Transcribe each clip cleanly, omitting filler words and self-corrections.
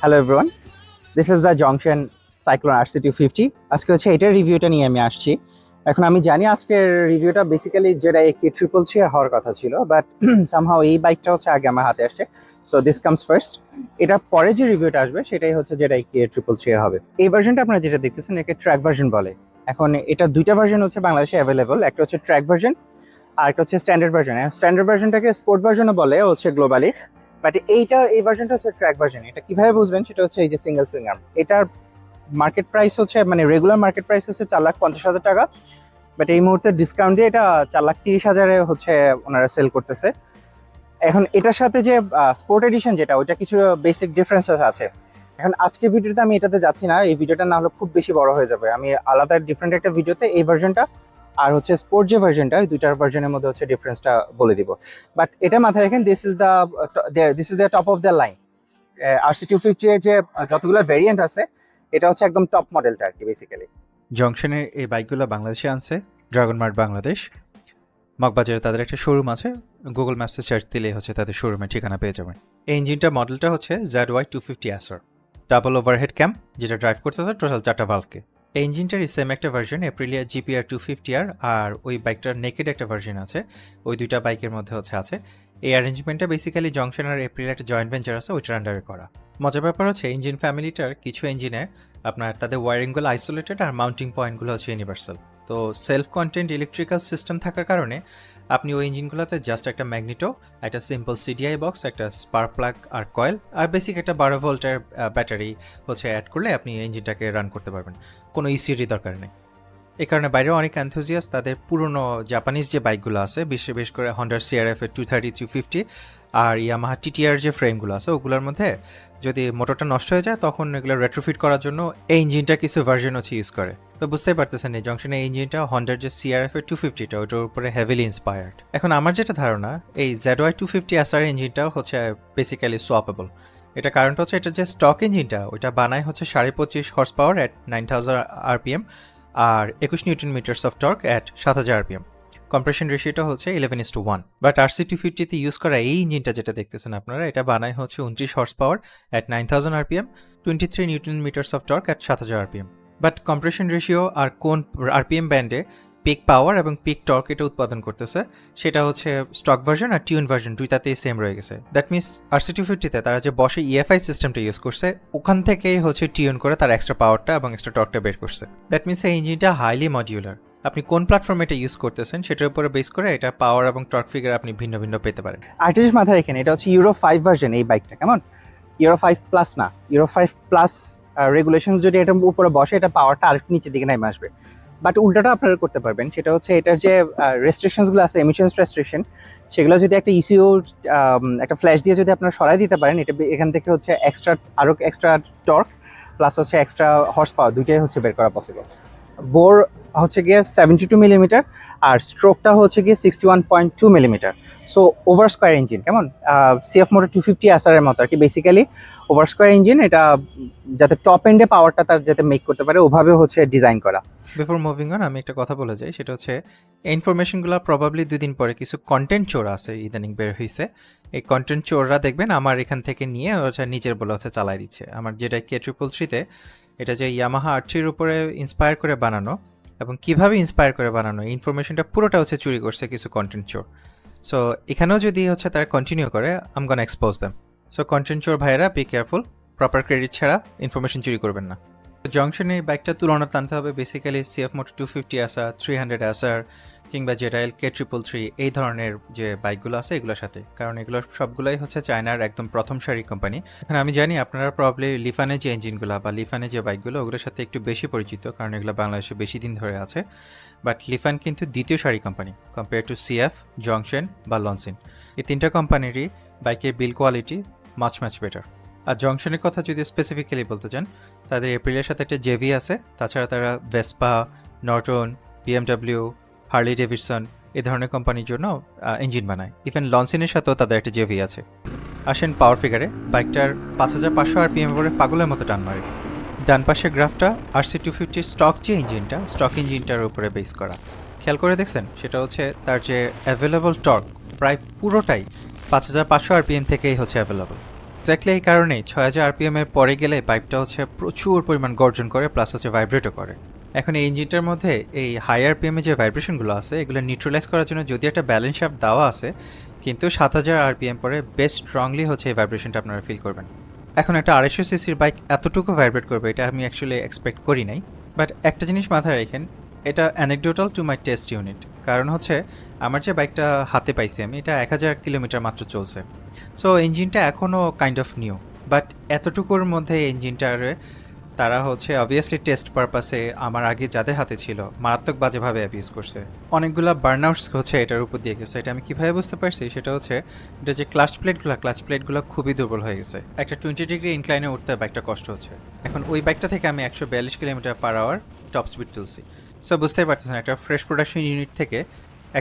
Hello everyone, this is the junction cyclone RC250। আজকে হচ্ছে এটার রিভিউটা নিয়ে আমি আসছি। এখন আমি জানি আজকের রিভিউটা বেসিক্যালি যেটা কি ট্রিপল চেয়ার হওয়ার কথা ছিল, বাট সামহাও এই বাইকটা হচ্ছে আগে আমার হাতে আসছে, সো দিস কামস ফার্স্ট। এটার পরে যে রিভিউটা আসবে সেটাই হচ্ছে যেটা কি ট্রিপল চেয়ার হবে। এই ভার্জনটা আপনারা যেটা দেখতেছেন একে ট্র্যাক ভার্জন বলে। এখন এটা দুইটা ভার্জন হচ্ছে বাংলাদেশে অ্যাভেলেবল, একটা হচ্ছে ট্র্যাক ভার্জন আর একটা হচ্ছে স্ট্যান্ডার্ড ভার্জন। স্ট্যান্ডার্ড ভার্জনটাকে স্পোর্ট ভার্জনও বলে হচ্ছে গ্লোবালি, বাট এই ভার্জনটা হচ্ছে ট্র্যাক ভার্জন। এটা কিভাবে বুঝবেন সেটা হচ্ছে এই যে সিঙ্গেল সুইং আর্ম, এটার মার্কেট প্রাইস হচ্ছে মানে রেগুলার মার্কেট প্রাইস হচ্ছে 4,50,000 টাকা, বাট এই মুহূর্তে ডিসকাউন্ট দিয়ে এটা 4,30,000-এ হচ্ছে ওনারা সেল করতেছে। এখন এটার সাথে যে স্পোর্ট এডিশন যেটা, ওইটা কিছু বেসিক ডিফারেন্সেস আছে। এখন আজকের ভিডিওতে আমি এটাতে যাচ্ছি না, এই ভিডিওটা না হলে খুব বেশি বড় হয়ে যাবে। আমি আলাদা ডিফারেন্ট একটা ভিডিওতে এই ভার্জনটা আর হচ্ছে স্পোর্ট যে ভার্জনটা, ওই দুইটার ভার্জনের মধ্যে হচ্ছে ডিফারেন্সটা বলে দিব। বাট এটা মাথায় রাখেন, this is the top of the line. RC250 এর যে যতগুলো ভেরিয়েন্ট আছে, এটা হচ্ছে একদম টপ মডেলটা আর কি বেসিক্যালি। জংশনের এই বাইকগুলো বাংলাদেশে আনছে ড্রাগন মার্ট বাংলাদেশ। মগবাজারে তাদের একটা শোরুম আছে, গুগল ম্যাপসে সার্চ দিলে হচ্ছে তাদের শোরুমের ঠিকানা পেয়ে যাবেন। এই ইঞ্জিনটার মডেলটা হচ্ছে ZY250 SR, double overhead camp, যেটা ড্রাইভ করতেছে টোটাল 4টা ভালভকে। এই ইঞ্জিনটারই সেম একটা ভার্জন এপ্রিলিয়া GPR 250R, আর ওই বাইকটার নেকেড একটা ভার্জন আছে, ওই দুইটা বাইকের মধ্যে আছে। এই অ্যারেঞ্জমেন্টটা বেসিক্যালি জংশন আর এপ্রিলিয়া একটা জয়েন্ট ভেঞ্চার আছে, ওইটার আন্ডারে করা। মজার ব্যাপার হচ্ছে ইঞ্জিন ফ্যামিলিটার কিছু ইঞ্জিনে আপনার তাদের ওয়ারিংগুলো আইসোলেটেড আর মাউন্টিং পয়েন্টগুলো হচ্ছে ইউনিভার্সাল। তো সেলফ কন্টেন্ট ইলেকট্রিক্যাল সিস্টেম থাকার কারণে আপনি ওই ইঞ্জিনগুলোতে জাস্ট একটা ম্যাগনেটো, একটা সিম্পল CDI বক্স, একটা স্পার্ক প্লাগ আর কয়েল আর বেসিক একটা 12 ভোল্টের ব্যাটারি হচ্ছে অ্যাড করলে আপনি ইঞ্জিনটাকে রান করতে পারবেন, কোনো ইসিডি দরকার নেই। এই কারণে বাইরে অনেক এনথুজিয়াস্ট তাদের পুরনো জাপানিজ যে বাইকগুলো আছে, বিশেষ করে হন্ডার CRF এর 230, 250 আর ইয়ামাহা TTR যে ফ্রেমগুলো আছে, ওগুলোর মধ্যে যদি মোটরটা নষ্ট হয়ে যায় তখন এগুলো রেট্রোফিট করার জন্য এই ইঞ্জিনটা কিছু ভার্জন হচ্ছে ইউজ করে। তো বুঝতেই পারতেছেন এই জংশনে এই ইঞ্জিনটা হন্ডার যে CRF এর 250টা, ওটার উপরে হেভিলি ইন্সপায়ার্ড। এখন আমার যেটা ধারণা, এই ZY250 SR ইঞ্জিনটাও হচ্ছে বেসিক্যালি সোয়াপেবল। এটা কারণটা হচ্ছে এটা যে স্টক ইঞ্জিনটা, ওইটা বানায় হচ্ছে 25.5 হর্স পাওয়ার অ্যাট 9,000 RPM আর 21 newton metres of torque at 7,000 RPM। Compression রেশিওটা হচ্ছে 11:1। বাট RC250-তে ইউজ করা এই ইঞ্জিনটা যেটা দেখতেছেন আপনারা, এটা বানায় হচ্ছে 29 horse power at 9,000 RPM, 23 newton metres of torque at 7,000 RPM। But compression ratio আর কোন RPM ব্যান্ডে পিক পাওয়ার এবং পিক টর্ক এটা উৎপাদন করতেছে, সেটা হচ্ছে স্টক ভার্জন আর টিউন ভার্জন দুইটাতেই সেম রয়ে গেছে। দ্যাট মিনস RC250-তে তারা যে বসে EFI সিস্টেমটা ইউজ করছে, ওখান থেকেই হচ্ছে টিউন করে তার এক্সট্রা পাওয়ারটা এবং এক্সট্রা টর্কটা বের করছে। দ্যাট মিনস এই ইঞ্জিনটা হাইলি মডিউলার। আপনি কোন প্ল্যাটফর্মে এটা ইউজ করতেছেন সেটার উপরে বেস করে এটা পাওয়ার এবং টর্ক ফিগার আপনি ভিন্ন ভিন্ন পেতে পারেন। আরেকটা জিনিস মাথায় রাখেন, এটা হচ্ছে ইউরো 5 ভার্জন এই বাইকটা, কেমন ইউরো 5 প্লাস না, ইউরো 5 প্লাস রেগুলেশনস যদি এটার উপরে বসে, এটা পাওয়ারটা আরেকটু নিচের দিকে নেমে আসবে। বাট উল্টাটা আপনারা করতে পারবেন, সেটা হচ্ছে এটার যে রেস্ট্রিকশনসগুলো আছে, এমিশনস রেস্ট্রিকশন, সেগুলো যদি একটা ECU একটা ফ্ল্যাশ দিয়ে যদি আপনারা সরাই দিতে পারেন, এটা এখান থেকে হচ্ছে এক্সট্রা টর্ক প্লাস হচ্ছে এক্সট্রা হর্স পাওয়ার দুইটাই হচ্ছে বের করা পসিবল। বোর হচ্ছে গিয়ে 72 মিলিমিটার আর স্ট্রোকটা হচ্ছে গিয়ে 61.2 millimetre. So over square engine, কেমন CF মোটর 250 SR এর মতো আর কি বেসিক্যালি ওভার স্কোয়ার ইঞ্জিন। এটা যাতে টপ এন্ডে পাওয়ারটা তার যাতে মেক করতে পারে, ওভাবে হচ্ছে ডিজাইন করা। বিফোর মুভিং অন, আমি একটা কথা বলে যাই, সেটা হচ্ছে এই ইনফরমেশনগুলো প্রবাবলি 2 দিন পরে কিছু কন্টেন্ট চোর আছে ইদানিং বের হয়েছে, এই কন্টেন্ট চোররা দেখবেন আমার এখান থেকে নিয়ে হচ্ছে নিজের বলে হচ্ছে চালাই দিচ্ছে। আমার যেটা K333-তে, এটা যে ইয়ামাহা R3-র উপরে ইন্সপায়ার করে বানানো এবং কিভাবে ইন্সপায়ার করে বানানো, এই ইনফরমেশনটা পুরোটা হচ্ছে চুরি করছে কিছু কন্টেন্ট চোর। সো এখানেও যদি হচ্ছে তারা কন্টিনিউ করে, আম গোনা এক্সপোজ দেম। সো কন্টেন্ট চোর ভাইয়েরা বি কেয়ারফুল, প্রপার ক্রেডিট ছাড়া ইনফরমেশন চুরি করবেন না। জংশনে এই বাইকটা তুলনা টানতে হবে basically CF motor 250 SR, 300 SR কিংবা ZL K333 এই ধরনের যে বাইকগুলো আছে এগুলোর সাথে, কারণ এগুলো সবগুলোই হচ্ছে চায়নার একদম প্রথম সারি কোম্পানি। এখন আমি জানি আপনারা প্রবলি লিফানে যে ইঞ্জিনগুলো বা লিফানে যে বাইকগুলো, ওগুলোর সাথে একটু বেশি পরিচিত, কারণ এগুলো বাংলাদেশে বেশি দিন ধরে আছে। বাট লিফান কিন্তু দ্বিতীয় সারি company compare to CF, junction বা লনসিন। এই তিনটা কোম্পানিরই বাইকের বিল কোয়ালিটি মাচ বেটার। আর জংশনের কথা যদি স্পেসিফিক্যালি বলতে চান, তাদের এপ্রিলের সাথে একটা জেভি আছে, তাছাড়া তারা Vespa, Norton, BMW, Harley Davidson এই ধরনের কোম্পানির জন্য ইঞ্জিন বানায়। ইভেন লনসিনের সাথেও তাদের একটা জেভি আছে। আসেন পাওয়ার ফিগারে, বাইকটার 5,500 RPM করে পাগলের মতো টান মারে। ডান পাশের গ্রাফটা RC250-র স্টক যে ইঞ্জিনটা, স্টক ইঞ্জিনটার উপরে বেস করা। খেয়াল করে দেখছেন, সেটা হচ্ছে তার যে অ্যাভেলেবল টর্ক প্রায় পুরোটাই 5,500 RPM থেকেই হচ্ছে অ্যাভেলেবল। এক্স্যাক্টলি এই কারণেই 6000 RPM এর পরে গেলে বাইকটা হচ্ছে প্রচুর পরিমাণ গর্জন করে প্লাস হচ্ছে ভাইব্রেটও করে। এখন এই ইঞ্জিনটার মধ্যে এই হাই আরপিএমে যে ভাইব্রেশনগুলো আছে এগুলো নিউট্রালাইজ করার জন্য যদি একটা ব্যালেন্স শাফট দেওয়া আছে, কিন্তু 7000 RPM পরে বেশ স্ট্রংলি হচ্ছে এই ভাইব্রেশনটা আপনারা ফিল করবেন। এখন একটা 250 সিসির বাইক এতটুকু ভাইব্রেট করবে এটা আমি অ্যাকচুয়ালি এক্সপেক্ট করি নাই। বাট একটা জিনিস মাথায় রাখেন, এটা anecdotal to my test unit. কারণ হচ্ছে আমার যে বাইকটা হাতে পাইছি আমি, এটা 1000 কিলোমিটার মাত্র চলছে। সো ইঞ্জিনটা এখনও কাইন্ড অফ নিউ, বাট এতটুকুর মধ্যে ইঞ্জিনটার তারা হচ্ছে অবভিয়াসলি টেস্ট পারপাসে আমার আগে যাদের হাতে ছিল মারাত্মক বাজেভাবে অ্যাবিউজ করছে। অনেকগুলো বার্নআউটস হচ্ছে এটার উপর দিয়ে গেছে। এটা আমি কীভাবে বুঝতে পারছি সেটা হচ্ছে এটা যে ক্লাচ প্লেটগুলো খুবই দুর্বল হয়ে গেছে। একটা 20 ডিগ্রি ইনক্লাইনে উঠতে বাইকটা কষ্ট হচ্ছে। এখন ওই বাইকটা থেকে আমি 142 kilometre per hour top speed তুলছি। সো বুঝতেই পারতেছেন একটা ফ্রেশ প্রোডাকশন ইউনিট থেকে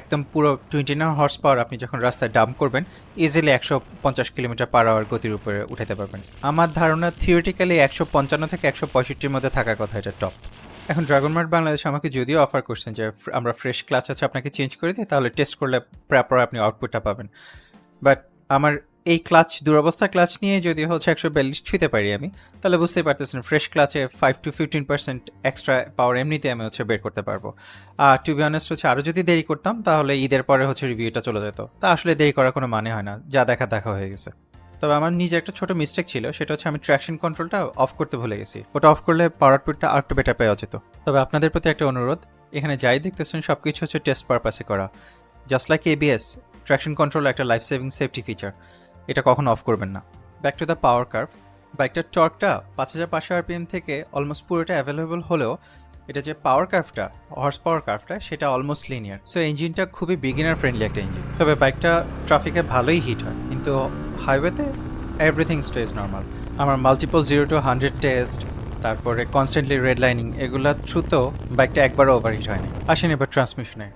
একদম পুরো 29 হর্স পাওয়ার আপনি যখন রাস্তায় ডাম্প করবেন ইজিলি 150 কিলোমিটার পার আওয়ার গতির উপরে উঠাতে পারবেন। আমার ধারণা থিওরিটিক্যালি 155 থেকে 165-র মধ্যে থাকার কথা এটা টপ। এখন ড্রাগন মার্ট বাংলাদেশ আমাকে যদিও অফার করছেন যে আমরা ফ্রেশ ক্লাচ আছে আপনাকে চেঞ্জ করে দিই, তাহলে টেস্ট করলে প্রপার আপনি আউটপুটটা পাবেন। বাট আমার এই ক্লাচ দুরবস্থা ক্লাচ নিয়ে যদি হচ্ছে 142 ছুঁতে পারি আমি, তাহলে বুঝতেই পারতেছেন ফ্রেশ ক্লাচে 5 to 15% এক্সট্রা পাওয়ার এমনিতে আমি হচ্ছে বের করতে পারবো। আর টু বি অনেস্ট হচ্ছে আরও যদি দেরি করতাম তাহলে ঈদের পরে হচ্ছে রিভিউটা চলে যেত। তা আসলে দেরি করার কোনো মানে হয় না, যা দেখা হয়ে গেছে। তবে আমার নিজে একটা ছোট মিস্টেক ছিল, সেটা হচ্ছে আমি ট্র্যাকশন কন্ট্রোলটা অফ করতে ভুলে গেছি। ওটা অফ করলে পাওয়ার আউটপুটটা আর একটু বেটার পাওয়া যেত। তবে আপনাদের প্রতি একটা অনুরোধ, এখানে যাই দেখতেছেন সব কিছু হচ্ছে টেস্ট পারপাসে করা। Just like ABS, traction control একটা লাইফ সেভিং সেফটি ফিচার, এটা কখনো অফ করবেন না। Back to the power curve, বাইকটার টর্কটা 5500 RPM থেকে অলমোস্ট পুরোটা অ্যাভেলেবল হলেও এটা যে পাওয়ার কার্ভটা, হর্স পাওয়ার কার্ভটা, সেটা অলমোস্ট লিনিয়ার। সো ইঞ্জিনটা খুবই বিগিনার ফ্রেন্ডলি একটা ইঞ্জিন। তবে বাইকটা ট্রাফিকে ভালোই হিট হয়, কিন্তু হাইওয়েতে এভরিথিং স্টেজ নর্মাল। আমার মাল্টিপল 0 to 100 টেস্ট, তারপরে কনস্ট্যান্টলি রেড লাইনিং, এগুলোর থ্রুতেও বাইকটা একবারও ওভারহিট হয়নি। আসেন এবার ট্রান্সমিশনে।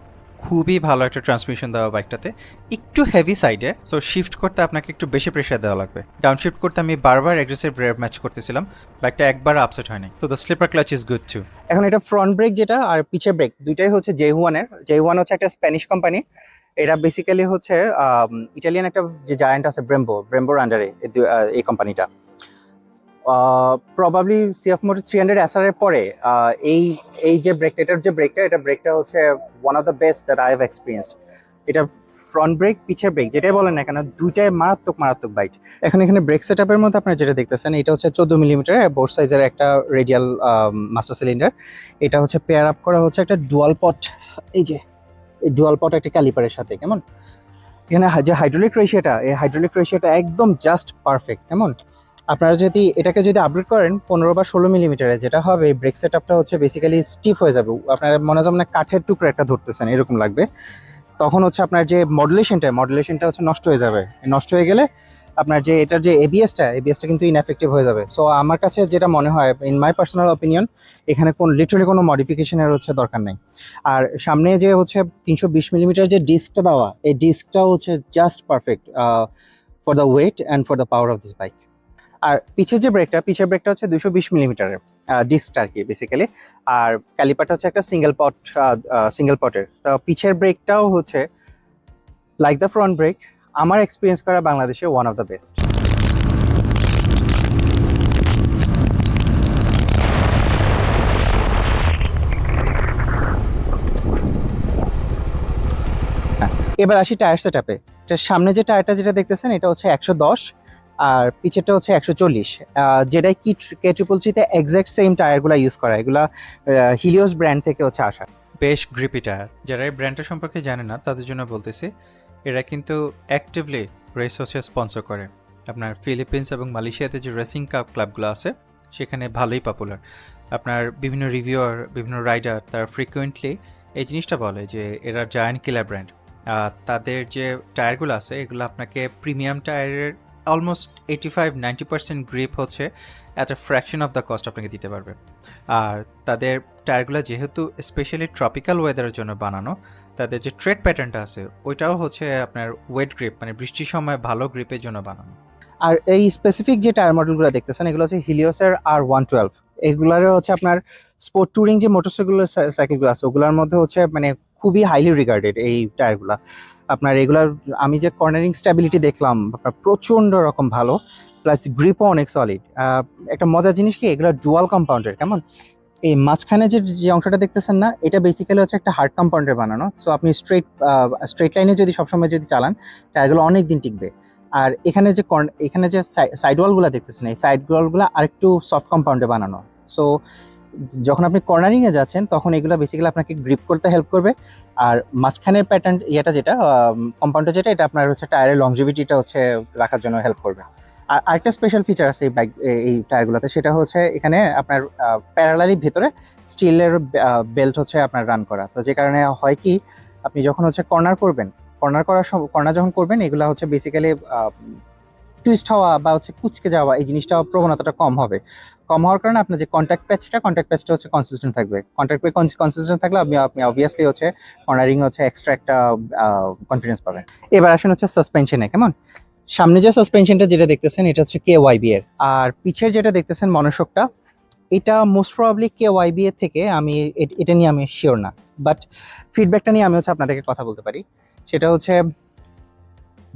খুবই ভালো একটা ট্রান্সমিশন দেওয়া বাইকটাতে, একটু হেভি সাইডে, সো শিফট করতে আপনাকে একটু বেশি প্রেশার দেওয়া লাগবে। ডাউন শিফট করতে আমি বারবার অ্যাগ্রেসিভ রেভ ম্যাচ করতেছিলাম, বাইকটা একবার আপসেট হয়নি। তো the slipper clutch is good too. এখন এটা ফ্রন্ট ব্রেক যেটা আর পিছের ব্রেক দুইটাই হচ্ছে জেহুয়ানের। জেহুয়ান হচ্ছে একটা স্প্যানিশ কোম্পানি। এটা বেসিক্যালি হচ্ছে ইটালিয়ান একটা যে জায়ান্ট আছে ব্রেম্বোর আন্ডারে এই কোম্পানিটা। প্রবাবলি সিএফ মোটর 300 SR এর পরে এই এই যে ব্রেকটা, এটা ব্রেকটা হচ্ছে one of the best that I have experienced. এটা ফ্রন্ট ব্রেক পিছের ব্রেক যেটাই বলেন না কেন, দুইটাই মারাত্মক বাইট। এখানে ব্রেক সেট আপের মধ্যে আপনারা যেটা দেখতেছেন, এটা হচ্ছে 14 মিলিমিটার বোর্ড সাইজের একটা রেডিয়াল মাস্টার সিলিন্ডার। এটা হচ্ছে পেয়ার আপ করা হচ্ছে একটা ডুয়াল পট, এই ডুয়াল পট একটা ক্যালিপারের সাথে। কেমন এখানে যে হাইড্রোলিক রেশিওটা একদম জাস্ট পারফেক্ট। কেমন আপনারা যদি এটাকে আপগ্রেড করেন 15 বা 16 মিলিমিটারে, যেটা হবে ব্রেক সেট আপটা হচ্ছে বেসিক্যালি স্টিফ হয়ে যাবে। আপনার মনে হয় না কাঠের টুকরো একটা ধরতেছেন এরকম লাগবে। তখন হচ্ছে আপনার যে মডুলেশনটা হচ্ছে নষ্ট হয়ে যাবে। নষ্ট হয়ে গেলে আপনার যে এটার যে এবিএসটা কিন্তু ইনএফেক্টিভ হয়ে যাবে। সো আমার কাছে যেটা মনে হয়, ইন মাই পার্সোনাল অপিনিয়ন, এখানে লিটারালি কোনো মডিফিকেশনের হচ্ছে দরকার নেই। আর সামনে যে হচ্ছে 320 মিলিমিটার যে ডিস্কটা দেওয়া, এই ডিস্কটাও হচ্ছে just perfect for the weight and for the power of this bike. আর পিছের ব্রেকটা হচ্ছে 220 মিলিমিটারের ডিস্কটা আর কি বেসিক্যালি। আর ক্যালিপারটা হচ্ছে একটা সিঙ্গেল পটের। তো পিছের ব্রেকটাও হচ্ছে লাইক দ্য ফ্রন্ট ব্রেক, আমার এক্সপিরিয়েন্স করা বাংলাদেশে ওয়ান অফ দ্য বেস্ট। এবার আসি টায়ার সেট আপে। সামনে যে টায়ারটা যেটা দেখতেছেন, এটা হচ্ছে 110 আর পিছেরটা হচ্ছে 140। যেটাই K333-তে এক্স্যাক্ট সেম টায়ারগুলো ইউজ করা, এগুলা হিলিওস ব্র্যান্ড থেকে হচ্ছে আসা। বেশ গ্রিপি টায়ার। যারা এই ব্র্যান্ডটা সম্পর্কে জানে না তাদের জন্য বলতেছি, এরা কিন্তু অ্যাক্টিভলি রেস হচ্ছে স্পন্সর করে। আপনার ফিলিপিন্স এবং মালয়েশিয়াতে যে রেসিং ক্লাবগুলো আছে সেখানে ভালোই পপুলার। আপনার বিভিন্ন রিভিউয়ার, বিভিন্ন রাইডার তারা ফ্রিকুয়েন্টলি এই জিনিসটা বলে যে এরা জায়ান্ট কিলার ব্র্যান্ড। তাদের যে টায়ারগুলো আছে এগুলো আপনাকে প্রিমিয়াম টায়ারের অলমোস্ট 85-90% গ্রিপ হচ্ছে at a fraction of the cost আপনাকে দিতে পারবে। আর তাদের টায়ারগুলো যেহেতু স্পেশালি ট্রপিক্যাল ওয়েদারের জন্য বানানো, তাদের যে ট্রেড প্যাটার্নটা আছে ওইটাও হচ্ছে আপনার ওয়েট গ্রিপ, মানে বৃষ্টির সময় ভালো গ্রিপের জন্য বানানো। আর এই স্পেসিফিক যে টায়ার মডেলগুলো দেখতেছেন, এগুলো হচ্ছে হিলিওসের R112। এগুলার হচ্ছে আপনার স্পোর্ট ট্যুরিং যে সাইকেলগুলো আছে ওগুলোর মধ্যে হচ্ছে মানে খুবই হাইলি রিগার্ডেড এই টায়ারগুলা। আপনার এগুলার আমি যে কর্নারিং স্ট্যাবিলিটি দেখলাম আপনার প্রচণ্ড রকম ভালো, প্লাস গ্রিপও অনেক সলিড। একটা মজার জিনিস কি, এগুলো ডুয়াল কম্পাউন্ডের, কেমন এই মাঝখানে যে যে অংশটা দেখতেছেন না, এটা বেসিক্যালি হচ্ছে একটা হার্ড কম্পাউন্ডের বানানো। সো আপনি স্ট্রেট লাইনে যদি সবসময় যদি চালান, টায়ারগুলো অনেক দিন টিকবে। আর এখানে যে এখানে যে সাইড ওয়ালগুলো দেখতেছেন, এই সাইড ওয়ালগুলো আরেকটু সফট কম্পাউন্ডে বানানো। সো যখন আপনি কর্নারিংয়ে যাচ্ছেন তখন এগুলো বেসিক্যালি আপনাকে গ্রিপ করতে হেল্প করবে। আর মাঝখানের প্যাটার্ন যেটা কম্পাউন্ডটা যেটা, এটা আপনার হচ্ছে টায়ারের লংজিভিটিটা হচ্ছে রাখার জন্য হেল্প করবে। আর আরেকটা স্পেশাল ফিচার আছে এই টায়ারগুলোতে, সেটা হচ্ছে এখানে আপনার প্যারালালি ভেতরে স্টিলের বেল্ট হচ্ছে আপনার রান করা। তো যে কারণে হয় কি, আপনি যখন হচ্ছে কর্নার যখন করবেন, এগুলো হচ্ছে বেসিক্যালি টুইস্ট হওয়া বা হচ্ছে কুচকে যাওয়া, এই জিনিসটা প্রবণতাটা কম হওয়ার কারণে আপনার যে কন্ট্যাক্ট প্যাচটা হচ্ছে কনসিস্টেন্ট থাকবে। কন্ট্যাক্ট প্যাচ কনসিস্টেন্ট থাকলে আপনি অবভিয়াসলি হচ্ছে কর্নারিং হচ্ছে এক্সট্রা একটা কনফিডেন্স পাবেন। এবার আসেন হচ্ছে সাসপেনশনে, কেমন সামনে যে সাসপেনশনটা যেটা দেখতেছেন, এটা হচ্ছে KYB এর। আর পিছের যেটা দেখতেছেন মনোশকটা, এটা মোস্ট প্রবাবলি KYB এর থেকে আমি এটা নিয়ে আমি শিওর না, বাট ফিডব্যাকটা নিয়ে আমি হচ্ছে আপনাদেরকে কথা বলতে পারি। সেটা হচ্ছে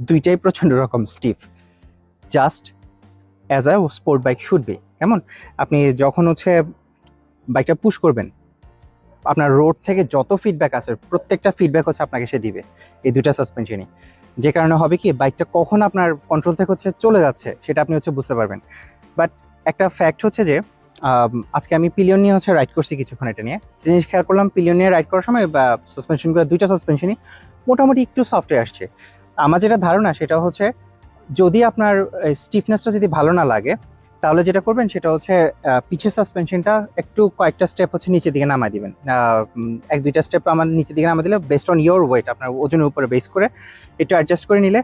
দুইটাই প্রচণ্ড রকম stiff, just as a sport bike should be. কেমন আপনি যখন হচ্ছে বাইকটা পুশ করবেন, আপনার রোড থেকে যত ফিডব্যাক আছে প্রত্যেকটা ফিডব্যাক হচ্ছে আপনাকে সে দিবে এই দুইটা সাসপেনশনই। যে কারণে হবে কি, বাইকটা কখন আপনার কন্ট্রোল থেকে হচ্ছে চলে যাচ্ছে সেটা আপনি হচ্ছে বুঝতে পারবেন। বাট একটা ফ্যাক্ট হচ্ছে যে আজকে আমি পিলিয়ন নিয়ে হচ্ছে রাইড করছি কিছুক্ষণ, এটা নিয়ে জিনিস খেয়াল করলাম, পিলিয়ন নিয়ে রাইড করার সময় বা সাসপেনশনগুলো দুইটা সাসপেনশনই মোটামুটি একটু সফটওয়্যার আসছে। আমার যেটা ধারণা সেটা হচ্ছে, যদি আপনার স্টিফনেসটা যদি ভালো না লাগে, তাহলে যেটা করবেন সেটা হচ্ছে পিছের সাসপেনশনটা একটু কয়েকটা স্টেপ হচ্ছে নিচের দিকে নামায় দিবেন। এক দুইটা স্টেপ আমার নিচের দিকে নামায় দিলে, বেস্ট অন ইয়োর ওয়েট, আপনার ওজনের উপরে বেস করে একটু অ্যাডজাস্ট করে নিলে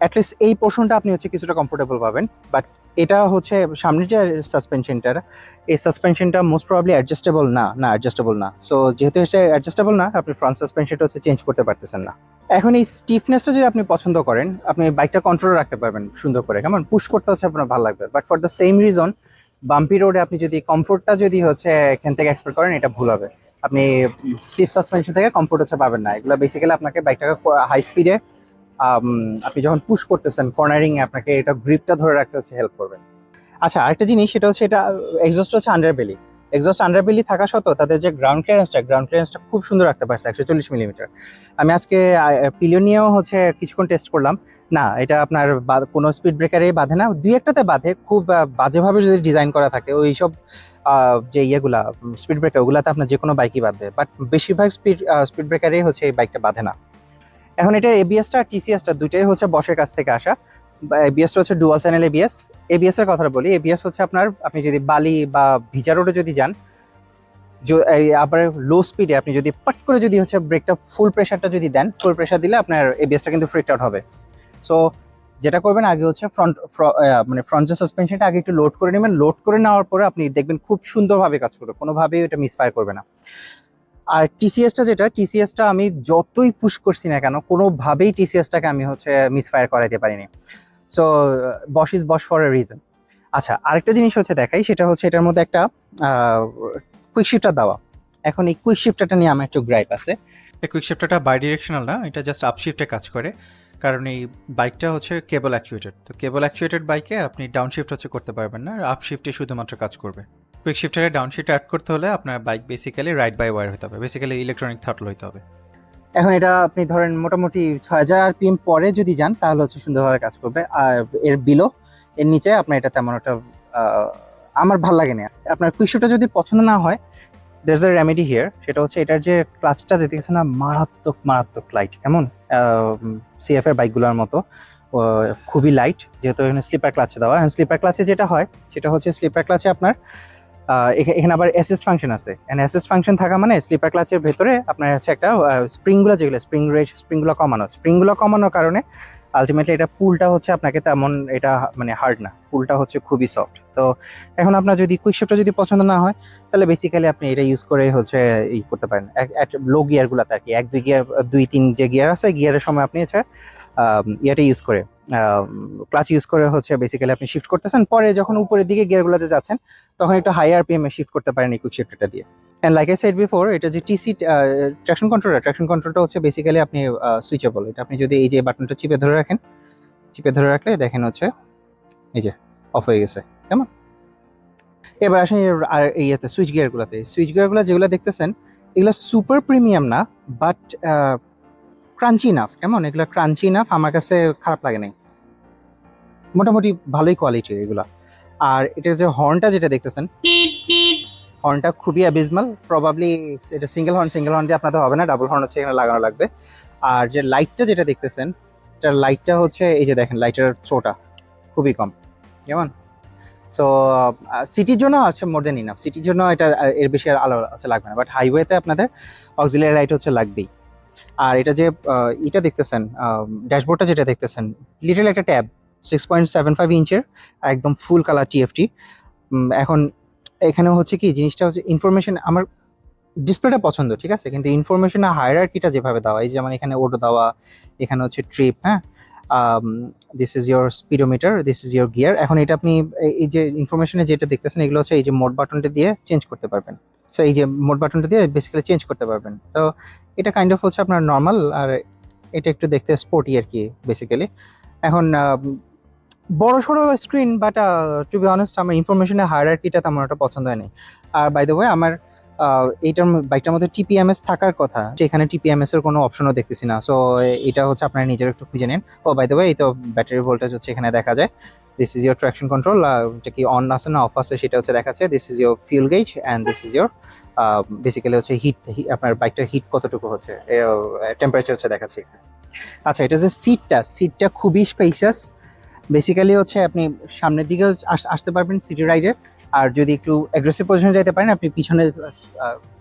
অ্যাটলিস্ট এই পোর্শনটা আপনি হচ্ছে কিছুটা কমফোর্টেবল পাবেন। বাট এটা হচ্ছে সামনের যে সাসপেনশনটা, এই সাসপেনশনটা মোস্ট প্রবাবলি অ্যাডজাস্টেবল না। সো যেহেতু হচ্ছে অ্যাডজাস্টেবল না, আপনি ফ্রন্ট সাসপেনশনটা হচ্ছে চেঞ্জ করতে পারতেছেন না। এখন এই স্টিফনেসটা যদি আপনি পছন্দ করেন, আপনি বাইকটা কন্ট্রোলে রাখতে পারবেন সুন্দর করে, কেমন পুশ করতে হচ্ছে আপনার ভালো লাগবে। But for the same reason, bumpy রোডে আপনি যদি কমফোর্টটা যদি হচ্ছে এখান থেকে এক্সপেক্ট করেন, এটা ভুল হবে। আপনি স্টিফ সাসপেনশন থেকে কমফোর্ট হচ্ছে পাবেন না। এগুলো বেসিক্যালি আপনাকে বাইকটাকে হাই স্পিডে আপনি যখন পুশ করতেছেন কর্নারিং এ, আপনাকে এটা গ্রিপটা ধরে রাখতে হচ্ছে হেল্প করবে। আচ্ছা, আরেকটা জিনিস, সেটা হচ্ছে এটা এক্সস্ট হচ্ছে আন্ডারবেলি থাকা সত্ত্বেও তাদের যে গ্রাউন্ড ক্লিয়ারেন্সটা খুব সুন্দর রাখতে পারছে, 140 মিলিমিটার। আমি আজকে পিলিয়ন নিয়েও হচ্ছে কিছুক্ষণ টেস্ট করলাম, না এটা আপনার কোনো স্পিড ব্রেকারেই বাঁধে না, দুই একটাতে বাঁধে, খুব বাজেভাবে যদি ডিজাইন করা থাকে ওইসব যে ইয়েগুলা স্পিড ব্রেকার, ওগুলাতে আপনার যে কোনো বাইকই বাঁধবে, বাট বেশিরভাগ স্পিড ব্রেকারেই হচ্ছে এই বাইকটা বাঁধে না। এখন এটা এবিএসটা আর টিসিএসটা দুইটাই হচ্ছে বসের কাছ থেকে আসা। এবিএসটা হচ্ছে ডুয়াল চ্যানেল এবিএস এর কথাটা বলি। এবিএস হচ্ছে আপনি যদি বালি বা ভিজা রোডে যদি যান, আবার লো স্পিডে আপনি যদি পট করে যদি হচ্ছে ব্রেকটা ফুল প্রেশারটা যদি দেন, ফুল প্রেশার দিলে আপনার এবিএসটা কিন্তু ফ্রিকড আউট হবে। সো যেটা করবেন, আগে হচ্ছে ফ্রন্ট যে সাসপেনশনটা আগে একটু লোড করে নেবেন। লোড করে নেওয়ার পরে আপনি দেখবেন খুব সুন্দরভাবে কাজ করবে, কোনোভাবেই এটা মিসফায়ার করবে না। আর টিসিএসটা আমি যতই পুশ করছি না কেন, কোনোভাবেই টিসিএসটাকে আমি হচ্ছে মিসফায়ার করাইতে পারিনি। সো বশ ইজ বশ ফর এ রিজন। আচ্ছা, আরেকটা জিনিস হচ্ছে দেখাই, সেটা হচ্ছে এটার মধ্যে একটা কুইক শিফটার দেওয়া। এখন এই কুইক শিফটারটা নিয়ে আমার একটু গ্রাইপ আছে। এই কুইক শিফটারটা বাই ডিরেকশনাল না, এটা জাস্ট আপ শিফটে কাজ করে, কারণ এই বাইকটা হচ্ছে কেবল অ্যাকচুয়েটেড। তো কেবল অ্যাকচুয়েটেড বাইকে আপনি ডাউন শিফট হচ্ছে করতে পারবেন না, আপ শিফটে শুধুমাত্র কাজ করবে। কুইক শিফটারে ডাউন শিফট অ্যাড করতে হলে আপনার bike basically ride by wire হতে হবে, বেসিক্যালি ইলেকট্রনিক থ্রটল হইতে হবে। এখন এটা আপনি ধরেন মোটামুটি 6000 RPM পরে যদি যান, তাহলে হচ্ছে সুন্দরভাবে কাজ করবে। আর এর নিচে আপনার এটা তেমন একটা আমার ভালো লাগে না। আপনার কুইক শিফটটা যদি পছন্দ না হয়, there is a remedy here, সেটা হচ্ছে এটার যে ক্লাচটা দেখতেছেন না, মারাত্মক লাইট, কেমন সিএফ এর বাইকগুলোর মতো খুবই লাইট, যেহেতু এখানে স্লিপার ক্লাচে দেওয়া। স্লিপার ক্লাচে যেটা হয় সেটা হচ্ছে, স্লিপার ক্লাচে আপনার এখানে আবার অ্যাসিস্ট ফাংশন আছে। অ্যাসিস্ট ফাংশন থাকা মানে স্লিপার ক্লাচের ভেতরে আপনার হচ্ছে একটা স্প্রিংগুলো, যেগুলো স্প্রিংগুলো কমানোর কারণে আলটিমেটলি এটা পুলটা হচ্ছে আপনাকে তেমন এটা মানে হার্ড না, পুলটা হচ্ছে খুবই সফট। তো এখন আপনার যদি কুইক শিফটটা যদি পছন্দ না হয়, তাহলে বেসিক্যালি আপনি এটা ইউজ করে হচ্ছে করতে পারেন লো গিয়ারগুলোতে আর কি, 1 2 গিয়ার 2 3 যে গিয়ার আছে, গিয়ারের সময় আপনি হচ্ছে ইয়েটা ইউজ করে ক্লাচ ইউজ করে হচ্ছে বেসিক্যালি আপনি শিফট করতেছেন। পরে যখন উপরের দিকে গিয়ারগুলোতে যাচ্ছেন, তখন একটু হাই আরপিএম এ শিফট করতে পারেন এই কুইক শিফটটা দিয়ে। And like I said before, এটা যে ট্র্যাকশন কন্ট্রোলটা হচ্ছে বেসিক্যালি আপনি সুইচেবল। এটা আপনি যদি এই যে বাটনটা চিপে ধরে রাখলে দেখেন হচ্ছে এই যে অফ হয়ে গেছে, কেমন? এবার আসেন আর ইয়েতে সুইচ গিয়ারগুলো যেগুলো দেখতেছেন এগুলো সুপার প্রিমিয়াম না, বাট ক্রাঞ্চি ইনাফ, কেমন? এগুলো ক্রাঞ্চি ইনাফ, আমার কাছে খারাপ লাগে নাই, মোটামুটি ভালোই কোয়ালিটির এগুলা। আর এটার যে হর্নটা যেটা দেখতেছেন, হর্নটা খুবই অ্যাবিজমাল, প্রবাবলি এটা সিঙ্গেল হর্ন দিয়ে আপনাদের হবে না, ডাবল হর্ন হচ্ছে এখানে লাগানো লাগবে। আর যে লাইটটা যেটা দেখতেছেন, এটার লাইটটা হচ্ছে এই যে দেখেন, লাইটের চোটা খুবই কম, কেমন? সো সিটির জন্য আছে মোর দেন ইনাফ, সিটির জন্য এটা এর বেশি আর আলো আছে লাগবে না, বাট হাইওয়েতে আপনাদের অক্সিলারি লাইট হচ্ছে লাগবেই। আর এটা যে এটা দেখতেছেন, ড্যাশবোর্ডটা যেটা দেখতেছেন, লিটল একটা ট্যাব, 6.75 ইঞ্চের, একদম ফুল কালার টিএফটি। এখন এখানে হচ্ছে কি জিনিসটা হচ্ছে ইনফরমেশন, আমার ডিসপ্লেটা পছন্দ, ঠিক আছে, কিন্তু ইনফরমেশন হায়ারার্কিটা যেভাবে দেওয়া, এই যেমন এখানে ওডো দেওয়া, এখানে হচ্ছে ট্রিপ, হ্যাঁ, this is your speedometer, this is your gear. এখন এটা আপনি এই যে ইনফরমেশনে যেটা দেখতেছেন এগুলো হচ্ছে এই যে মোড বাটনটা দিয়ে চেঞ্জ করতে পারবেন। সো এই যে মোড বাটনটা দিয়ে বেসিক্যালি চেঞ্জ করতে পারবেন। তো এটা কাইন্ড অফ হচ্ছে আপনার নর্মাল, আর এটা একটু দেখতে স্পোর্টি আর কি বেসিক্যালি। এখন বড় সড়ো screen, but to be honest আমার ইনফরমেশনের হায়ারার্কিটা তেমন একটা পছন্দ হয়নি। আর বাই দ্য ওয়ে আমার এইটার বাইকটার মধ্যে টিপিএমএস থাকার কথা, যেখানে টিপিএমএস এর কোনো অপশনও দেখতেছি না। সো এটা হচ্ছে আপনারা নিজের একটু খুঁজে নিন। ও বাই দ্য ওয়ে, এই তো ব্যাটারি ভোল্টেজ হচ্ছে এখানে দেখা যায়, this is your traction control, এটা কি অন আছে না অফ আছে সেটা হচ্ছে দেখাচ্ছে, this is your fuel gauge and this is your basically হচ্ছে হিট, আপনার বাইকটার হিট কতটুকু হচ্ছে, টেম্পারেচার হচ্ছে দেখাচ্ছে। আচ্ছা, এটা যে সিটটা খুবই স্পেশাস, বেসিক্যালি হচ্ছে আপনি সামনের দিকে আসতে পারবেন সিটি রাইডে, আর যদি একটু অ্যাগ্রেসিভ পজিশনে যেতে পারেন আপনি পিছনে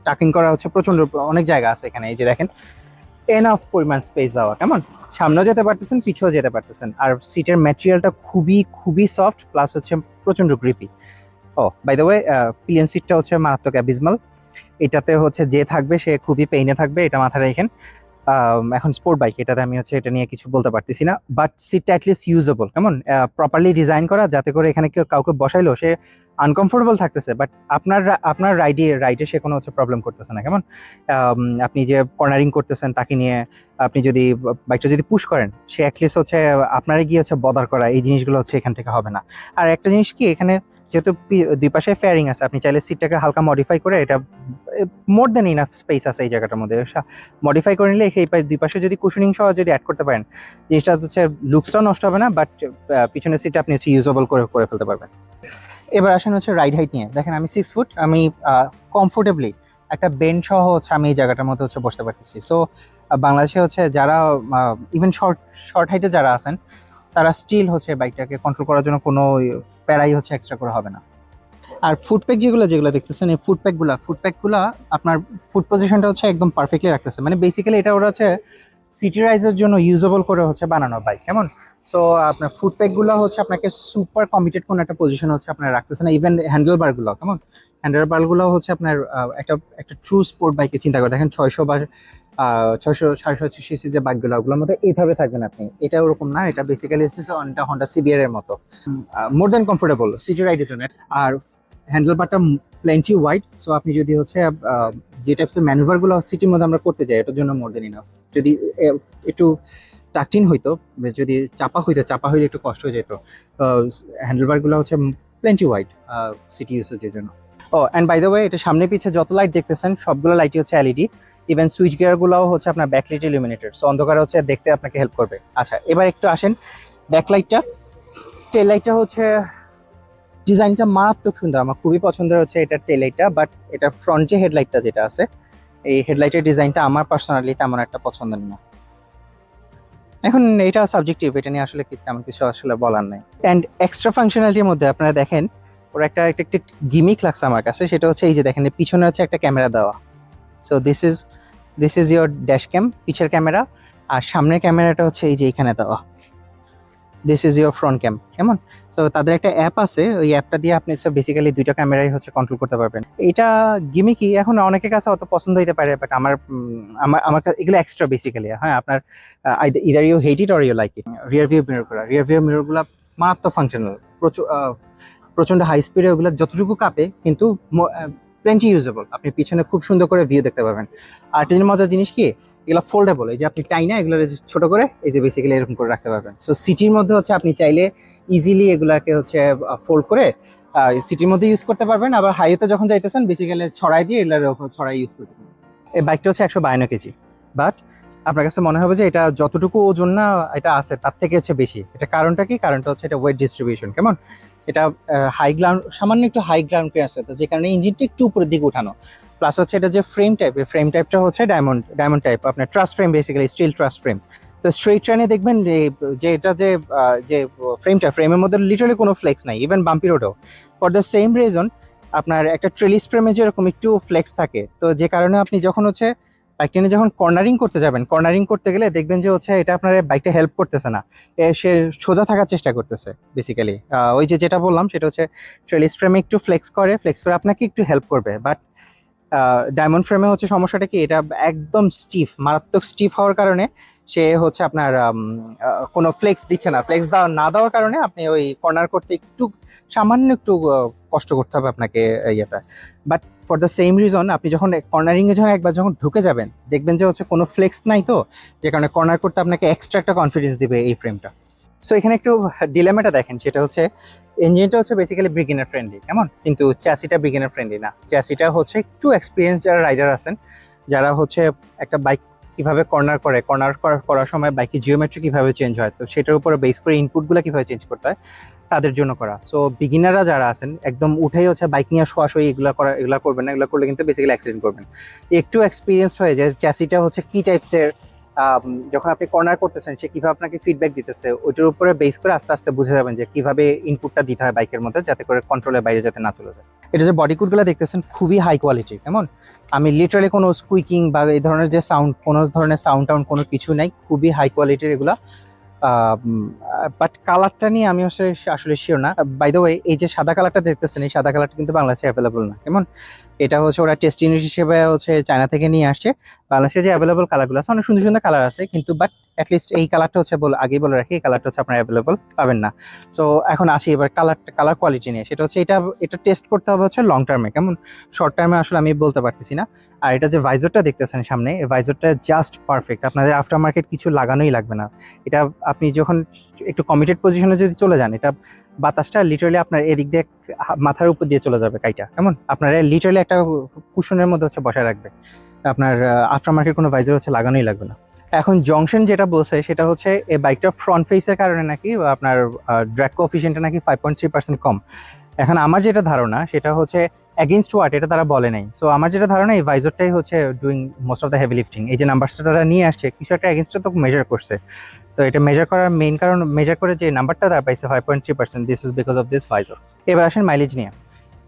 টাকিং করা হচ্ছে প্রচন্ড, অনেক জায়গা আছে এখানে, এই যে দেখেন এনাফ পরিমাণ স্পেস দেওয়া, কেমন? সামনেও যেতে পারতেছেন, পিছেও যেতে পারতেছেন। আর সিটের ম্যাটেরিয়ালটা খুবই খুবই সফট, প্লাস হচ্ছে প্রচন্ড grippy. Oh by the way, pillion সিটটা হচ্ছে মারাত্মক অ্যাবিজমাল, এটাতে হচ্ছে যে থাকবে সে খুবই পেইনে থাকবে, এটা মাথায় রাখেন। এখন স্পোর্ট বাইক, এটাতে আমি হচ্ছে এটা নিয়ে কিছু বলতে পারতেছি না, বাট সিটটা অ্যাটলিস্ট ইউজেবল, কেমন? প্রপারলি ডিজাইন করা যাতে করে এখানে কেউ কাউকে বসাইলো সে আনকমফোর্টেবল থাকতেছে, বাট আপনার রাইডে সে কোনো হচ্ছে প্রবলেম করতেছে না, কেমন? আপনি যে কর্নারিং করতেছেন তাকে নিয়ে, আপনি যদি বাইকটা যদি পুশ করেন, সে অ্যাটলিস্ট হচ্ছে আপনারা গিয়ে হচ্ছে বদার করা, এই জিনিসগুলো হচ্ছে এখান থেকে হবে না। আর একটা জিনিস কি, এখানে যেহেতু দুই পাশে ফেয়ারিং আছে, আপনি চাইলে সিটটাকে হালকা মডিফাই করে, এটা মোর দেন ইনাফ স্পেস আছে এই জায়গাটার মধ্যে, মডিফাই করে নিলে এই দুই পাশে যদি কুশনিং সহ যদি অ্যাড করতে পারেন, জিনিসটা হচ্ছে লুকসটাও নষ্ট হবে না, বাট পিছনের সিটটা আপনি হচ্ছে ইউজেবল করে ফেলতে পারবেন। এবার আসেন হচ্ছে রাইড হাইট নিয়ে, দেখেন আমি 6 ফুট, আমি কমফোর্টেবলি একটা বেঞ্চ সহ হচ্ছে আমি এই জায়গাটার মধ্যে হচ্ছে বসতে পারতেছি। সো বাংলাদেশে হচ্ছে যারা ইভেন শর্ট হাইটে যারা আছেন, তারা স্টিল হচ্ছে বাইকটাকে কন্ট্রোল করার জন্য কোনো প্যারাই হচ্ছে এক্সট্রা করে হবে না। আর ফুটপ্যাক যেগুলো দেখতেছেন, এই ফুটপ্যাকগুলো আপনার ফুট পজিশনটা হচ্ছে একদম পারফেক্টলি রাখতেছে, মানে বেসিক্যালি এটা ওরা হচ্ছে সিটি রাইজের জন্য ইউজেবল করে হচ্ছে বানানো বাইক, কেমন? সো আপনার ফুটপ্যাকগুলো হচ্ছে আপনাকে সুপার কমিটেড কোনো একটা পজিশন হচ্ছে আপনার রাখতেছে না। ইভেন হ্যান্ডেল বারগুলো, কেমন? হ্যান্ডেল বারগুলো হচ্ছে আপনার একটা ট্রু স্পোর্ট বাইকে চিন্তা করে দেখেন, 600 বা 600 সিসি যে বাইকগুলো, ওগুলোর মধ্যে এইভাবে থাকবেন আপনি, এটা ওরকম না, এটা বেসিক্যালি হচ্ছে হন্ডা সিবিআর এর মতো, মোর দেন কমফোর্টেবল সিটি রাইডের জন্য। আর হ্যান্ডেল বারটা প্লেন্টি ওয়াইড, সো আপনি যদি হচ্ছে যে টাইপসের ম্যানুভারগুলো সিটির মধ্যে আমরা করতে যাই, এটার জন্য মোর দেন ইনাফ। যদি একটু টাকটিন হইতো, যদি চাপা হইলে একটু কষ্ট হয়ে যেত, হ্যান্ডেলবারগুলো হচ্ছে প্লেন্টি ওয়াইড সিটি ইউসেজের জন্য। ও অ্যান্ড বাই দ্য ওয়ে, এটা সামনে পিছে যত লাইট দেখতেছেন সবগুলো লাইটই হচ্ছে এলইডি, ইভেন সুইচ গিয়ারগুলোও হচ্ছে আপনার ব্যাকলাইট ইলুমিনেটর, সো অন্ধকারে হচ্ছে দেখতে আপনাকে হেল্প করবে। আচ্ছা, এবার একটু আসেন ব্যাকলাইটটা, টেল লাইটটা হচ্ছে ডিজাইনটা মারাত্মক সুন্দর, আমার খুবই পছন্দের হচ্ছে এটার টেল লাইটটা, বাট এটা ফ্রন্ট যে হেডলাইটটা যেটা আছে, এই হেডলাইটের ডিজাইনটা আমার পার্সোনালি তেমন একটা পছন্দের না। এখন এটা সাবজেক্টিভ, এটা নিয়ে আসলে তেমন কিছু আসলে বলার নাই। অ্যান্ড এক্সট্রা ফাংশনালিটির মধ্যে আপনারা দেখেন ওর একটা গিমিক লাগছে আমার কাছে, সেটা হচ্ছে এই যে দেখেন পিছনে হচ্ছে একটা ক্যামেরা দেওয়া। So this is your dash cam, পিছের ক্যামেরা, আর সামনের ক্যামেরাটা হচ্ছে এই যে এখানে দেওয়া, দিস ইজ ইয়োর ফ্রন্ট ক্যাম, কেমন? সো তাদের একটা অ্যাপ আছে, ওই অ্যাপটা দিয়ে আপনি বেসিক্যালি দুইটা ক্যামেরাই হচ্ছে কন্ট্রোল করতে পারবেন। এটা গিমিকি, এখন অনেকের কাছে অত পছন্দ হইতে পারে, বাট আমার কাছে এগুলো এক্সট্রা বেসিক্যালি। হ্যাঁ, আপনার either you hate it or you like it. Rear view মিররগুলো মারাত্মক ফাংশনাল, প্রচন্ড হাই স্পিডে ওগুলো যতটুকু কাঁপে, কিন্তু প্লেন্টি ইউজেবল, আপনি পিছনে খুব সুন্দর করে ভিউ দেখতে পাবেন। আর একটা মজার জিনিস কি, এগুলো ফোল্ডেবল, এই যে আপনি টাইনা এগুলো ছোট করে এই যে বেসিক্যালি এরকম করে রাখতে পারবেন। সো সিটির মধ্যে হচ্ছে আপনি চাইলে ইজিলি এগুলাকে হচ্ছে ফোল্ড করে সিটির মধ্যে ইউজ করতে পারবেন, আবার হাইওয়েতে যখন যাইতেছেন বেসিক্যালি ছড়াই দিয়ে এগুলোর উপর ছড়াই ইউজ করতে পারবেন। এই বাইকটা হচ্ছে 152 কেজি, বাট আপনার কাছে মনে হবে যে এটা যতটুকু ওজন না এটা আছে তার থেকে হচ্ছে বেশি। এটা কারণটা কি? কারণটা হচ্ছে এটা ওয়েট ডিস্ট্রিবিউশন। কেমন এটা হাই গ্রাউন্ড, সামান্য একটু হাই গ্রাউন্ডে আছে, তো যে কারণে ইঞ্জিনটা একটু উপরের দিকে উঠানো। প্লাস হচ্ছে এটা যে ফ্রেম টাইপ, এই ফ্রেম টাইপটা হচ্ছে ডায়মন্ড টাইপ, আপনার ট্রাস ফ্রেম, বেসিক্যালি স্টিল ট্রাস ফ্রেম। তো স্ট্রেট ট্রেনে দেখবেন যে এটা যে ফ্রেমের মধ্যে লিটারালি কোনো ফ্লেক্স নাই, ইভেন বাম্পি রোডেও। ফর দ্য সেম রিজন আপনার একটা ট্রেলিস ফ্রেমে যেরকম একটু ফ্লেক্স থাকে, তো যে কারণে আপনি যখন হচ্ছে বাইক টেনে যখন কর্নারিং করতে যাবেন, কর্নারিং করতে গেলে দেখবেন যে হচ্ছে এটা আপনার বাইকটা হেল্প করতেছে না, সে সোজা থাকার চেষ্টা করতেছে বেসিক্যালি। ওই যে যেটা বললাম সেটা হচ্ছে ট্রেলিস ফ্রেমে একটু ফ্লেক্স করে আপনাকে একটু হেল্প করবে, বাট ডায়মন্ড ফ্রেমে হচ্ছে সমস্যাটা কি, এটা একদম স্টিফ, মারাত্মক স্টিফ হওয়ার কারণে সে হচ্ছে আপনার কোনো ফ্লেক্স দিচ্ছে না। ফ্লেক্স না দেওয়ার কারণে আপনি ওই কর্নার করতে একটু সামান্য একটু কষ্ট করতে হবে আপনাকে ইয়েতে। But for the same reason আপনি যখন কর্নারিংয়ে যখন ঢুকে যাবেন দেখবেন যে হচ্ছে কোনো ফ্লেক্স নাই, তো যে কারণে কর্নার করতে আপনাকে এক্সট্রা একটা কনফিডেন্স দিবে এই ফ্রেমটা। সো এখানে একটু ডিলেমাটা দেখেন, সেটা হচ্ছে ইঞ্জিনটা হচ্ছে বেসিক্যালি বিগিনার ফ্রেন্ডলি কেমন, কিন্তু চ্যাসিটা বিগিনার ফ্রেন্ডলি না। চ্যাসিটা হচ্ছে একটু এক্সপিরিয়েন্স যারা রাইডার আছেন, যারা হচ্ছে একটা বাইক কিভাবে কর্নার করার সময় বাইকের জিওমেট্রি কিভাবে চেঞ্জ হয়, তো সেটার উপরে বেস করে ইনপুটগুলো কিভাবে চেঞ্জ করতে হয় তাদের জন্য করা। সো বিগিনাররা যারা আছেন একদম উঠেই হচ্ছে বাইক নিয়ে শোয়াশোয়ি এগুলো করবেন না, এগুলো করলে কিন্তু বেসিক্যালি অ্যাক্সিডেন্ট করবেন। একটু এক্সপিরিয়েন্সড হয়ে যায় চ্যাসিটা হচ্ছে কি টাইপসের, যখন আপনি কর্নার করতেছেন সে কিভাবে আপনাকে ফিডব্যাক দিতেছে ওইটার উপরে বেস করে আস্তে আস্তে বুঝে যাবেন যে কিভাবে ইনপুটটা দিতে হয় বাইকের মধ্যে, যাতে করে কন্ট্রোলের বাইরে যাতে না চলে যায়। এটা যে বডি কুটগুলো দেখতেছেন খুবই হাই কোয়ালিটি, কেমন আমি লিটারালি কোনো স্কুইকিং বা এই ধরনের যে সাউন্ড, কোনো ধরনের সাউন্ড টাউন্ড কোনো কিছু নাই, খুবই হাই কোয়ালিটির এগুলা। বাট কালারটা নিয়ে আমি আসলে শিওর না। বাই দ্য ওয়ে, এই যে সাদা কালারটা দেখতেছেন, এই সাদা কালারটা কিন্তু বাংলাদেশে অ্যাভেলেবল না, কেমন এটা হচ্ছে ওরা টেস্ট ইউনিট হিসেবে হচ্ছে চায়না থেকে নিয়ে আসছে। বাংলাদেশে যে অ্যাভেলেবল কালারগুলো আছে অনেক সুন্দর সুন্দর কালার আছে, কিন্তু বাট অ্যাটলিস্ট এই কালারটা হচ্ছে আগেই বলে রাখি, এই কালারটা হচ্ছে আপনার অ্যাভেলেবল পাবেন না। সো এখন আসি এবার কালার কোয়ালিটি নিয়ে, সেটা হচ্ছে এটা টেস্ট করতে হবে হচ্ছে লং টার্মে, কেমন শর্ট টার্মে আসলে আমি বলতে পারতেছি না। আর এটা যে ভাইজরটা দেখতেছেন সামনে, এই ভাইজরটা জাস্ট পারফেক্ট, আপনাদের আফটার মার্কেট কিছু লাগানোই লাগবে না। এটা আপনি যখন একটু কমিটেড পজিশনে যদি চলে যান, এটা বাতাসটা লিটারালি আপনার এদিক দিয়ে মাথার উপর দিয়ে চলে যাবে কাইটা, কেমন আপনার লিটারালি একটা কুশনের মধ্যে হচ্ছে বসায় রাখবে, আপনার আফটার মার্কেট কোনো ভাইজার হচ্ছে লাগানোই লাগবে না। এখন জংশন যেটা বলছে সেটা হচ্ছে এই বাইকটার ফ্রন্ট ফেসের কারণে নাকি আপনার ড্র্যাগ কোএফিশিয়েন্টটা নাকি 5.3% কম। এখন আমার যেটা ধারণা সেটা হচ্ছে এগেইনস্ট ওয়াট, এটা তারা বলে নাই। সো আমার যেটা ধারণা এই ভাইজরটাই হচ্ছে doing most of the heavy lifting. এই যে নাম্বারটা তারা নিয়ে আসছে কিছু একটা এগেইনস্টে তো মেজার করছে, তো এটা মেজার করার মেইন কারণ, মেজার করে যে নাম্বারটা তারা পাইছে 5.3%, this is because of this visor. এবার আসেন মাইলেজ নিয়ে।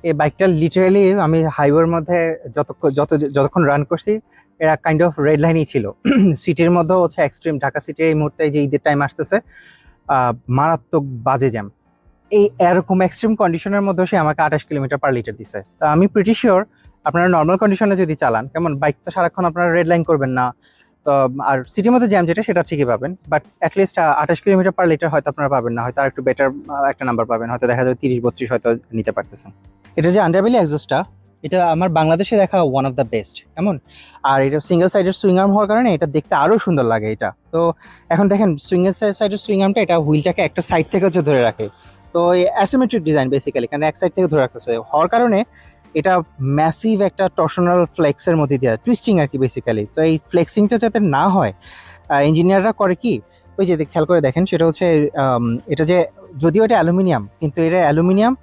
এই বাইকটা লিটারালি আমি হাইওয়ের মধ্যে যতক্ষণ রান করছি এরা কাইন্ড অফ রেড লাইনই ছিল। সিটির মধ্যে হচ্ছে এক্সট্রিম, ঢাকা সিটির এই মুহূর্তে যে ঈদের টাইম আসতেছে মারাত্মক বাজে জ্যাম, এই এরকম এক্সট্রিম কন্ডিশনের মধ্যে সে আমাকে 28 কিলোমিটার পার লিটার দিছে। তো আমি প্রিটি শিওর আপনারা নর্মাল কন্ডিশনে যদি চালান, কেমন বাইক তো সারাক্ষণ আপনারা রেড লাইন করবেন না, তো আর সিটির মধ্যে জ্যাম যেটা সেটা ঠিকই পাবেন, but at least 28 kilometre per litre হয়তো আপনারা পাবেন না, হয়তো আর একটু বেটার একটা নাম্বার পাবেন, হয়তো দেখা যাবে 30-32 হয়তো নিতে পারতেছেন। এটা যে আন্ডারবেলি এক্সস্টটা, এটা আমার বাংলাদেশে দেখা ওয়ান অফ দ্য বেস্ট, কেমন আর এটা সিঙ্গেল সাইডের সুইং আর্ম হওয়ার কারণে এটা দেখতে আরো সুন্দর লাগে এটা। তো এখন দেখেন সিঙ্গেল সাইডের সুইং আর্মটা এটা হুইলটাকে একটা সাইড থেকে হচ্ছে ধরে রাখে, তো এই অ্যাসিমেট্রিক ডিজাইন বেসিক্যালি, কারণ এক সাইড থেকে ধরে রাখতেছে হওয়ার কারণে এটা ম্যাসিভ একটা টর্শনাল ফ্লেক্সের মধ্যে দেওয়া টুইস্টিং আর কি বেসিক্যালি। তো এই ফ্লেক্সিংটা যাতে না হয় ইঞ্জিনিয়াররা করে কি, ওই যে খেয়াল করে দেখেন সেটা হচ্ছে এটা যে যদিও এটা অ্যালুমিনিয়াম, কিন্তু এটা অ্যালুমিনিয়াম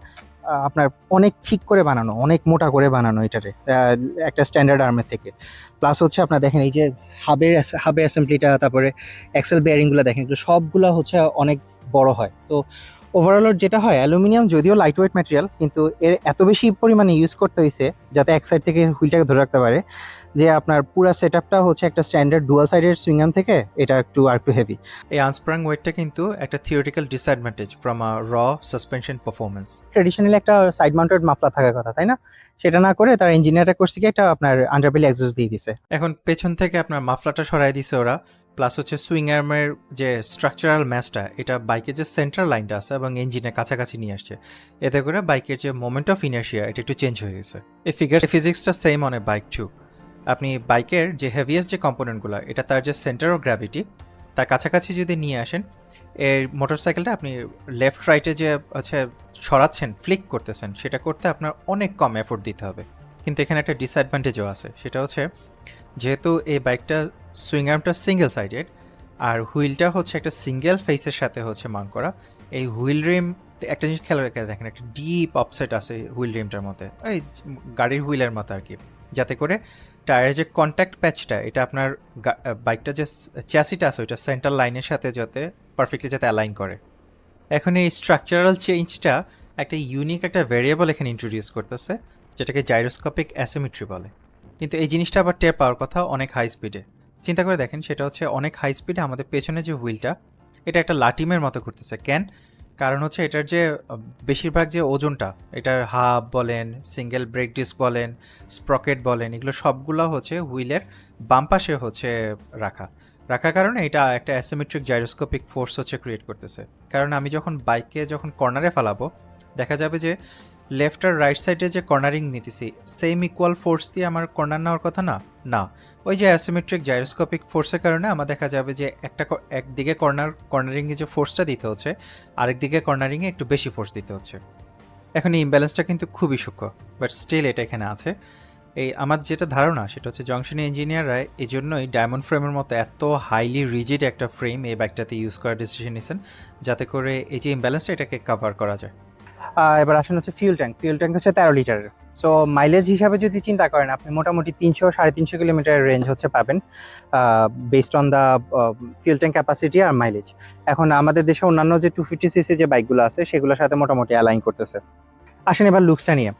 আপনার অনেক ঠিক করে বানানো, অনেক মোটা করে বানানো এটারে একটা স্ট্যান্ডার্ড আর্মের থেকে। প্লাস হচ্ছে আপনার দেখেন এই যে হাবের অ্যাসেম্বলিটা, তারপরে এক্সেল বেয়ারিংগুলো দেখেন, এগুলো সবগুলো হচ্ছে অনেক বড় হয়। তো ওভারঅল যেটা হয়, অ্যালুমিনিয়াম যদিও লাইট ওয়েট ম্যাটেরিয়াল, কিন্তু এর এত বেশি পরিমাণে ইউজ করতে হয়েছে যাতে এক সাইড থেকে হুইলটাকে ধরে রাখতে পারে, যে আপনার পুরো সেট আপটা হচ্ছে একটা স্ট্যান্ডার্ড ডুয়াল সাইডের সুইংআর্ম থেকে এটা একটু হেভি। এই আনস্প্রাং ওয়েটটা কিন্তু একটা থিওরিটিক্যাল ডিসঅ্যাডভান্টেজ ফ্রম আ র সাসপেনশন পারফরমেন্স। ট্রেডিশনালি একটা সাইড মাউন্টেড মাফলার থাকার কথা, তাই না? সেটা না করে তার ইঞ্জিনিয়ারটা করছে কি একটা আপনার আন্ডারবেলি এক্সস্ট দিয়ে দিছে। এখন পেছন থেকে আপনার মাফলারটা সরাই দিছে ওরা, প্লাস হচ্ছে সুইং আর্মের যে স্ট্রাকচারাল ম্যাচটা এটা বাইকের যে সেন্ট্রাল লাইনটা আছে এবং ইঞ্জিনের কাছাকাছি নিয়ে আসছে, এতে করে বাইকের যে মোমেন্ট অফ ইনার্শিয়া এটা একটু চেঞ্জ হয়ে গেছে। এই ফিজিক্সটা same on a bike too. আপনি বাইকের যে হেভিয়েস্ট যে কম্পোনেন্টগুলো, এটা তার যে সেন্টার অফ গ্র্যাভিটি তার কাছাকাছি যদি নিয়ে আসেন, এর মোটরসাইকেলটা আপনি লেফট রাইটে যে ছড়াচ্ছেন, ফ্লিক করতেছেন, সেটা করতে আপনার অনেক কম এফোর্ট দিতে হবে। কিন্তু এখানে একটা ডিসঅ্যাডভান্টেজও আছে, সেটা হচ্ছে যেহেতু এই বাইকটা সুইং আর্মটা সিঙ্গেল সাইডেড আর হুইলটা হচ্ছে একটা সিঙ্গেল ফেসের সাথে মাউন্ট করা, এই হুইল রিম একটা জিনিস খেয়াল রেখে দেখেন, একটা ডিপ অফসেট আছে হুইল রিমটার মধ্যে, এই গাড়ির হুইলের মতো আর কি, যাতে করে টায়ারের যে কন্ট্যাক্ট প্যাচটা এটা আপনার বাইকটা যে চ্যাসিটা আছে ওইটা সেন্টার লাইনের সাথে যাতে পারফেক্টলি যাতে অ্যালাইন করে। এখন এই স্ট্রাকচারাল চেঞ্জটা একটা ইউনিক একটা ভ্যারিয়েবল এখানে ইন্ট্রোডিউস করতেছে, যেটাকে জাইরোস্কোপিক অ্যাসিমেট্রি বলে। কিন্তু এই জিনিসটা আবার টের পাওয়ার কথা অনেক হাই স্পিডে। চিন্তা করে দেখেন, সেটা হচ্ছে অনেক হাই স্পিডে আমাদের পেছনে যে হুইলটা এটা একটা লাটিমের মতো করতেছে। কেন? কারণ হচ্ছে এটার যে বেশিরভাগ যে ওজনটা, এটার হাব বলেন, সিঙ্গেল ব্রেক ডিস্ক বলেন, স্প্রকেট বলেন, এগুলো সবগুলো হচ্ছে হুইলের বাম পাশে রাখার কারণে এটা একটা অ্যাসিমেট্রিক জাইরোস্কোপিক ফোর্স ক্রিয়েট করতেছে। কারণ আমি যখন বাইকে কর্নারে ফেলাবো, দেখা যাবে যে লেফট আর রাইট সাইডে যে কর্নারিং নিতেছি সেম ইকুয়াল ফোর্স দিয়ে আমার কর্নার নেওয়ার কথা না, ওই যে অ্যাসিমেট্রিক জাইরোস্কোপিক ফোর্সের কারণে আমার দেখা যাবে যে একদিকে কর্নারিংয়ে যে ফোর্সটা দিতে হচ্ছে, আরেকদিকে কর্নারিংয়ে একটু বেশি ফোর্স দিতে হচ্ছে। এখন এই ইমব্যালেন্সটা কিন্তু খুবই সূক্ষ্ম, বাট স্টিল এটা এখানে আছে। এই আমার যেটা ধারণা সেটা হচ্ছে জংশনের ইঞ্জিনিয়াররা এই জন্যই ডায়মন্ড ফ্রেমের মতো এত হাইলি রিজিড একটা ফ্রেম এই বাইকটাতে ইউজ করার ডিসিশন নিয়েছেন, যাতে করে এই যে ইমব্যালেন্সটা এটাকে কভার করা যায়। এবার আসেন হচ্ছে ফিউল ট্যাঙ্ক হচ্ছে 13 লিটারের। সো মাইলেজ হিসাবে যদি চিন্তা করেন, আপনি মোটামুটি 300-350 কিলোমিটারের রেঞ্জ পাবেন based on the fuel tank capacity আর মাইলেজ। এখন আমাদের দেশে অন্যান্য যে 250cc যে বাইকগুলো আছে সেগুলোর সাথে মোটামুটি অ্যালাইন করতেছে। আসেন এবার লুকসটা নিয়ে।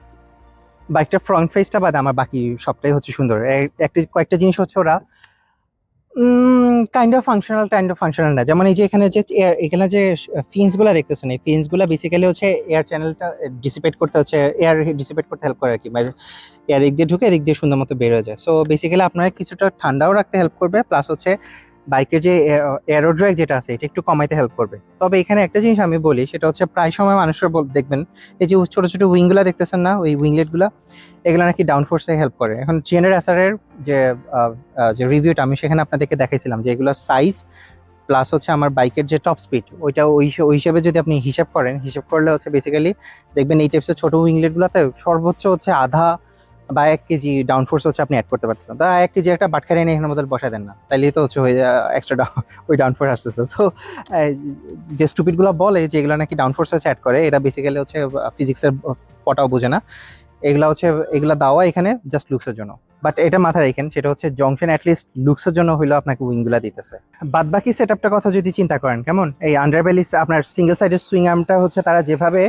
বাইকটার ফ্রন্ট ফেসটা বাদে আমার বাকি সবটাই সুন্দর। কয়েকটা জিনিস ওরা কাইন্ড অফ ফাংশনাল না। যেমন এই যে এখানে যে ফিন্সগুলো দেখতেছেন, এই ফিন্সগুলো বেসিক্যালি এয়ার চ্যানেলটা এয়ার ডিসিপেট করতে হেল্প করে আর কি। মানে এয়ার দিক দিয়ে ঢুকে এদিক দিয়ে সুন্দর মতো বের হয়ে যায়। সো বেসিক্যালি আপনারা কিছুটা ঠান্ডাও রাখতে হেল্প করবে, প্লাস বাইকের যে এয়ারো ড্র্যাগ যেটা আছে এটা একটু কমাইতে হেল্প করবে। তবে এখানে একটা জিনিস আমি বলি, সেটা প্রায় সময় মানুষের দেখবেন এই যে ছোট ছোট উইংগুলা দেখতেছেন না, ওই উইংলেটগুলা, এগুলো নাকি ডাউনফোর্সে হেল্প করে। এখন জিএনআর এসআরের যে রিভিউটা আমি সেখানে আপনাদেরকে দেখাইছিলাম যে এগুলো সাইজ প্লাস আমার বাইকের যে টপ স্পিড, ওইটা ওই হিসেবে যদি আপনি হিসাব হিসাব করলে বেসিক্যালি দেখবেন এই টাইপসের ছোট উইংলেটগুলোতে সর্বোচ্চ আধা বা 1 কেজি ডাউনফোর্স আপনি অ্যাড করতে পারতেছেন। তা 1 কেজি একটা বাটখারি এনে এখানের মধ্যে বসায় দেন না, তাইলে তো হয়ে এক্সট্রা ওই ডাউনফোর্স আসতেছে। সো যে স্টুপিডগুলো বলে যে এগুলো নাকি ডাউনফোর্স অ্যাড করে, এটা বেসিক্যালি ফিজিক্সের পটাও বোঝে না। এগুলা দেওয়া এখানে জাস্ট লুকসের জন্য। বাট এটা মাথায় রাখেন, সেটা জংশন অ্যাটলিস্ট লুকসের জন্য হইলেও আপনাকে উইংগুলা দিতেছে। বাদ বাকি সেট আপটার কথা যদি চিন্তা করেন, কেমন এই আন্ডারবেলি আপনার সিঙ্গেল সাইডের সুইং আর্মটা তারা যেভাবে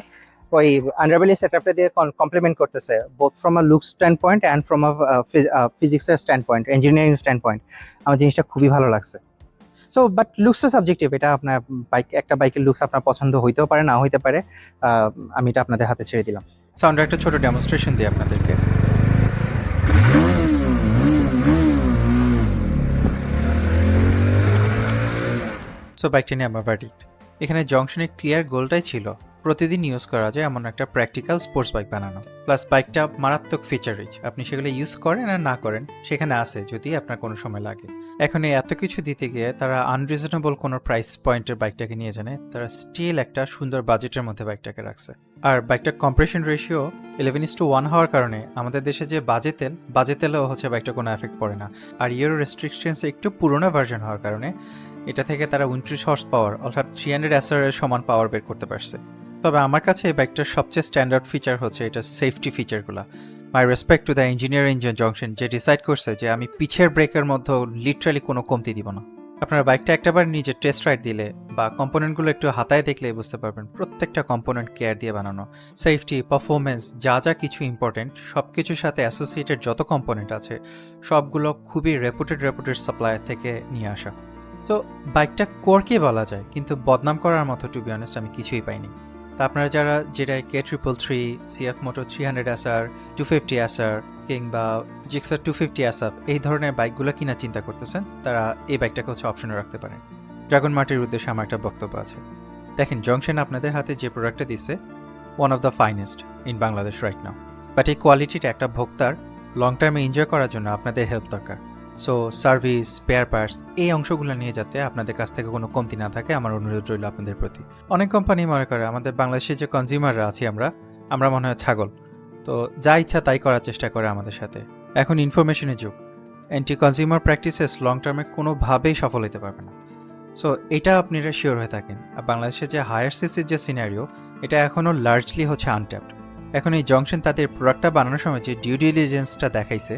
ওই আন্ডারবেলি সেট আপটা দিয়ে কমপ্লিমেন্ট করতেছে, both from a look standpoint and from a ফিজিক্সের standpoint, engineering standpoint, আমার জিনিসটা খুবই ভালো লাগছে। সো বাট লুকসটা সাবজেক্টিভ, এটা আপনার একটা বাইকের লুকস আপনার পছন্দ হইতেও পারে, না হইতে পারে। আমি এটা আপনাদের হাতে ছেড়ে দিলাম। সাউন্ডের একটা ছোট ডেমনস্ট্রেশন দিই আপনাদেরকে। সো বাইকটি নিয়ে আমার ভার্ডিক্ট, এখানে জংশনের ক্লিয়ার গোলটাই ছিল প্রতিদিন ইউজ করা যায় এমন একটা প্র্যাকটিক্যাল স্পোর্টস বাইক বানানো, প্লাস বাইকটা মারাত্মক ফিচার রিচ। আপনি সেগুলো ইউজ করেন আর না করেন সেখানে আছে যদি আপনার কোনো সময় লাগে। এখন এই এত কিছু দিতে গিয়ে তারা আনরিজনেবল কোনো প্রাইস পয়েন্টের বাইকটাকে নিয়ে জানে, তারা স্টিল একটা সুন্দর বাজেটের মধ্যে বাইকটাকে রাখছে। আর বাইকটার কম্প্রেশন রেশিও 11:1 হওয়ার কারণে আমাদের দেশে যে বাজেতেলেও বাইকটা কোনো এফেক্ট পড়ে না। আর ইউরো রেস্ট্রিকশনস একটু পুরোনো ভার্সন হওয়ার কারণে এটা থেকে তারা 29 হর্স পাওয়ার অর্থাৎ 300 SR এর সমান পাওয়ার বের করতে পারছে। তবে আমার কাছে এই বাইকটার সবচেয়ে স্ট্যান্ডার্ড ফিচার এটা সেফটি ফিচারগুলো। My respect to the engineer engine junction, যে ডিসাইড করছে যে আমি পিছের ব্রেকের মধ্যে লিটারালি কোনো কমতি দিব না। আপনারা বাইকটা একটাবার নিজে টেস্ট রাইড দিলে বা কম্পোনেন্টগুলো একটু হাতায় দেখলে বুঝতে পারবেন প্রত্যেকটা কম্পোনেন্ট কেয়ার দিয়ে বানানো। সেফটি, পারফরমেন্স, যা যা কিছু ইম্পর্টেন্ট সব কিছুর সাথে অ্যাসোসিয়েটেড যত কম্পোনেন্ট আছে সবগুলো খুবই রেপুটেড সাপ্লায়ার থেকে নিয়ে আসা। তো বাইকটা কোরকে বলা যায়, কিন্তু বদনাম করার মতো টু বি অনেস্ট আমি কিছুই পাইনি। তা আপনারা যারা K333, CF Moto 300 SR, 250 SR কিংবা জিক্সার 250 SF এই ধরনের বাইকগুলো কিনা চিন্তা করতেছেন, তারা এই বাইকটাকে অপশনে রাখতে পারেন। ড্রাগন মার্টের উদ্দেশ্যে আমার একটা বক্তব্য আছে। দেখেন, জংশন আপনাদের হাতে যে প্রোডাক্টটা দিচ্ছে one of the finest in Bangladesh right now, but এই কোয়ালিটিটা একটা ভোক্তার লং টার্মে এনজয় করার জন্য আপনাদের হেল্প দরকার। সো সার্ভিস, স্পেয়ার পার্টস এই অংশগুলো নিয়ে যাতে আপনাদের কাছ থেকে কোনো কমতি না থাকে আমার অনুরোধ রইল আপনাদের প্রতি। অনেক কোম্পানি মনে করে আমাদের বাংলাদেশে যে কনজিউমাররা আছি আমরা মনে হয় ছাগল, তো যা ইচ্ছা তাই করার চেষ্টা করে আমাদের সাথে। এখন ইনফরমেশনের যুগ, অ্যান্টি কনজিউমার প্র্যাকটিসেস লং টার্মে কোনোভাবেই সফল হতে পারবে না। সো এটা আপনারা শিওর হয়ে থাকেন। আর বাংলাদেশের যে হায়ার সিসির যে সিনারিও, এটা এখনও লার্জলি হচ্ছে আনট্যাপড। এখন এই জংশন তাদের প্রোডাক্টটা বানানোর সময় যে ডিউ ডিলিজেন্সটা দেখাইছে,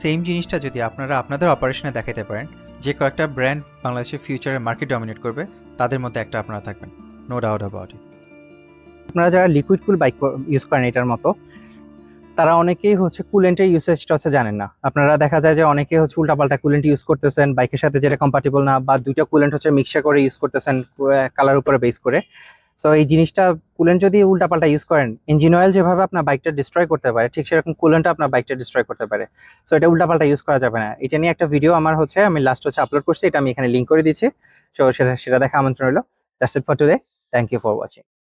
সেম জিনিসটা যদি আপনারা আপনাদের অপারেশনে দেখাতে পারেন, যে কয়েকটা ব্র্যান্ড বাংলাদেশের ফিউচারে মার্কেট ডমিনেট করবে তাদের মধ্যে একটা আপনারা থাকবেন, নো ডাউট অ্যাবাউট ইট। আপনারা যারা লিকুইড কুল বাইক ইউজ করেন এটার মতো, তারা অনেকেই হচ্ছে কুলেন্টের ইউসেজটা হচ্ছে জানেন না। আপনারা দেখা যায় যে অনেকেই হচ্ছে উল্টাপাল্টা কুলেন্ট ইউজ করতেছেন বাইকের সাথে, যেটা কম্পাটিবল না, বা দুইটা কুলেন্ট হচ্ছে মিক্সচার করে ইউজ করতেছেন কালার উপরে বেস করে। সো এই জিনিসটা, কুলেন্ট যদি উল্টাপাল্টা ইউজ করেন, ইঞ্জিন অয়েল যেভাবে আপনার বাইকটা ডিস্ট্রয় করতে পারে, ঠিক সেরকম কুলেন্টও আপনার বাইকটা ডিস্ট্রয় করতে পারে। সো এটা উল্টাপাল্টা ইউজ করা যাবে না। এটা নিয়ে একটা ভিডিও আমার হচ্ছে আমি লাস্ট হচ্ছে আপলোড করছি, এটা আমি এখানে লিঙ্ক করে দিচ্ছি। সো সেটা দেখা আমন্ত্রণ রইল। That's it for today. Thank you for watching.